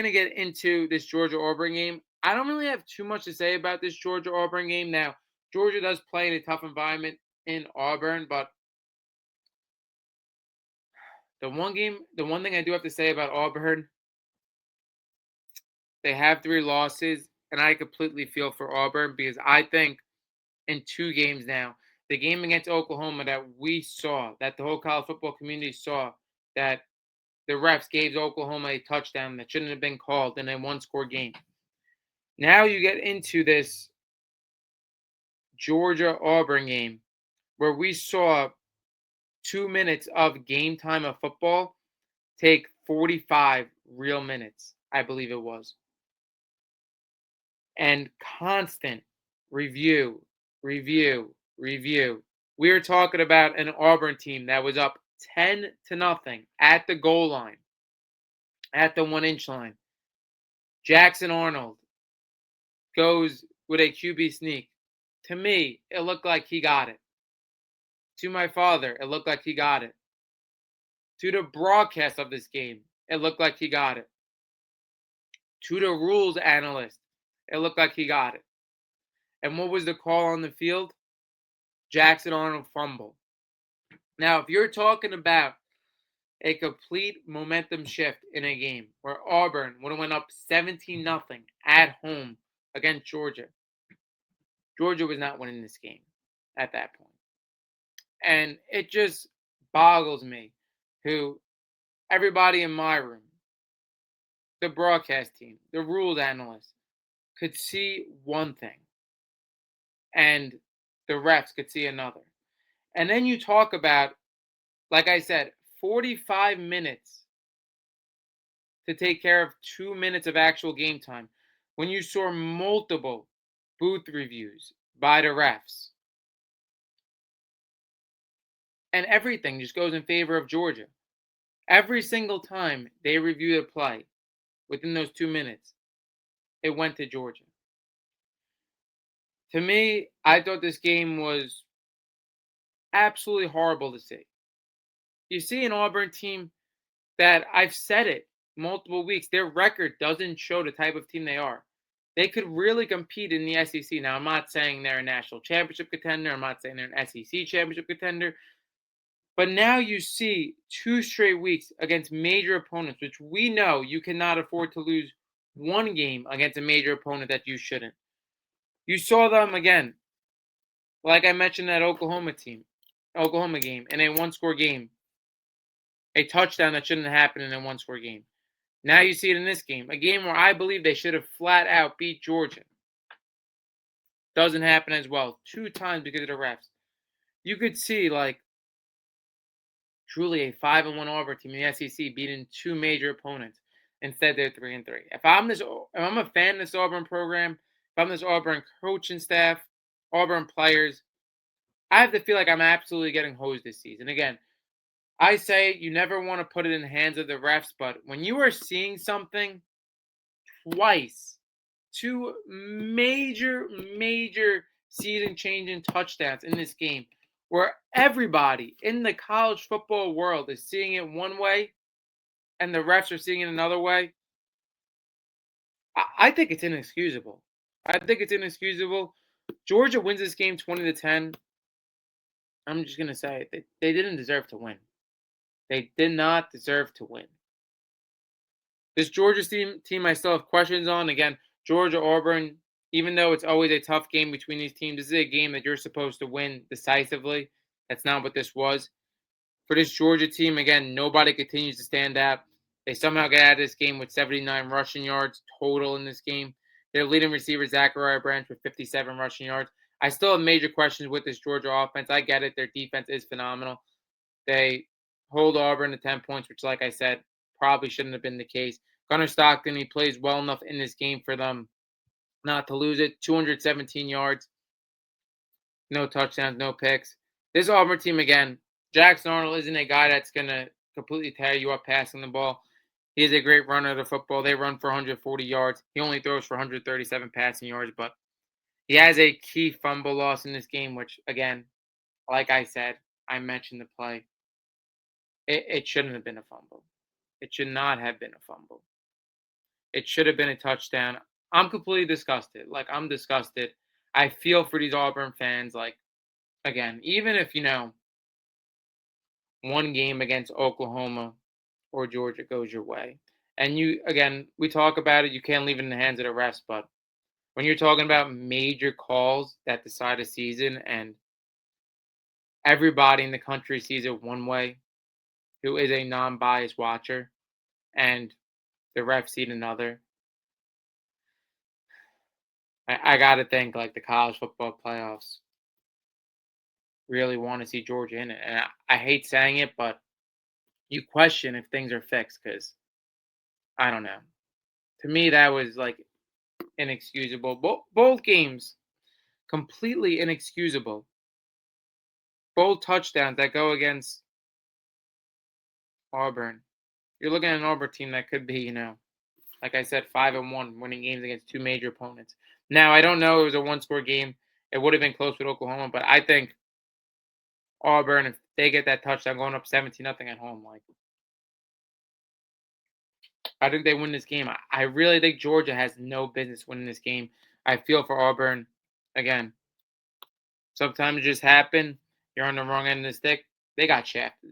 going to get into this Georgia Auburn game. I don't really have too much to say about this Georgia Auburn game. Now, Georgia does play in a tough environment in Auburn, but the one thing I do have to say about Auburn, they have 3 losses, and I completely feel for Auburn because I think in 2 games now, the game against Oklahoma that we saw, that the whole college football community saw, that the refs gave Oklahoma a touchdown that shouldn't have been called in a one-score game. Now you get into this Georgia Auburn game where we saw 2 minutes of game time of football take 45 real minutes, I believe it was. And constant review, review, review. We were talking about an Auburn team that was up 10-0 at the goal line, at the 1-inch line. Jackson Arnold goes with a QB sneak. To me, it looked like he got it. To my father, it looked like he got it. To the broadcast of this game, it looked like he got it. To the rules analyst, it looked like he got it. And what was the call on the field? Jackson Arnold fumble. Now, if you're talking about a complete momentum shift in a game where Auburn would have went up 17-0 at home against Georgia, Georgia was not winning this game at that point. And it just boggles me who everybody in my room, the broadcast team, the rules analyst, could see one thing and the refs could see another. And then you talk about, like I said, 45 minutes to take care of 2 minutes of actual game time when you saw multiple booth reviews by the refs. And everything just goes in favor of Georgia. Every single time they review a play within those 2 minutes, it went to Georgia. To me, I thought this game was absolutely horrible to see. You see an Auburn team that I've said it multiple weeks, their record doesn't show the type of team they are. They could really compete in the SEC. Now, I'm not saying they're a national championship contender. I'm not saying they're an SEC championship contender. But now you see 2 straight weeks against major opponents, which we know you cannot afford to lose one game against a major opponent that you shouldn't. You saw them again, like I mentioned, that Oklahoma game, in a one-score game, a touchdown that shouldn't have happened in a one-score game. Now you see it in this game, a game where I believe they should have flat out beat Georgia. Doesn't happen as well, 2 times because of the refs. You could see like truly a 5-1 Auburn team in the SEC beating 2 major opponents. Instead, they're 3-3. If I'm a fan of this Auburn program, if I'm this Auburn coaching staff, Auburn players, I have to feel like I'm absolutely getting hosed this season. Again, I say you never want to put it in the hands of the refs, but when you are seeing something twice, 2 major season-changing touchdowns in this game, where everybody in the college football world is seeing it one way and the refs are seeing it another way, I think it's inexcusable. I think it's inexcusable. Georgia wins this game 20-10. I'm just gonna say it. They didn't deserve to win. They did not deserve to win. This Georgia team I still have questions on. Again, Georgia Auburn, even though it's always a tough game between these teams, this is a game that you're supposed to win decisively. That's not what this was. For this Georgia team, again, nobody continues to stand out. They somehow get out of this game with 79 rushing yards total in this game. Their leading receiver, Zachariah Branch, with 57 rushing yards. I still have major questions with this Georgia offense. I get it. Their defense is phenomenal. They hold Auburn to 10 points, which, like I said, probably shouldn't have been the case. Gunnar Stockton, he plays well enough in this game for them not to lose it. 217 yards, no touchdowns, no picks. This Auburn team, again, Jackson Arnold isn't a guy that's going to completely tear you up passing the ball. He is a great runner of the football. They run for 140 yards. He only throws for 137 passing yards, but he has a key fumble loss in this game, which, again, like I said, I mentioned the play. It shouldn't have been a fumble. It should not have been a fumble. It should have been a touchdown. I'm completely disgusted. Like, I'm disgusted. I feel for these Auburn fans. Like, again, even if, one game against Oklahoma or Georgia goes your way, and again, we talk about it, you can't leave it in the hands of the refs, but when you're talking about major calls that decide a season and everybody in the country sees it one way, who is a non-biased watcher, and the refs see it another, I got to think like the college football playoffs really want to see Georgia in it. And I hate saying it, but you question if things are fixed because I don't know. To me, that was like inexcusable. Both games completely inexcusable. Both touchdowns that go against Auburn. You're looking at an Auburn team that could be, like I said, 5-1, winning games against two major opponents. Now I don't know. It was a one-score game. It would have been close with Oklahoma, but I think Auburn, if they get that touchdown, going up 17-0 at home, like I think they win this game. I really think Georgia has no business winning this game. I feel for Auburn. Again, sometimes it just happen. You're on the wrong end of the stick. They got shafted.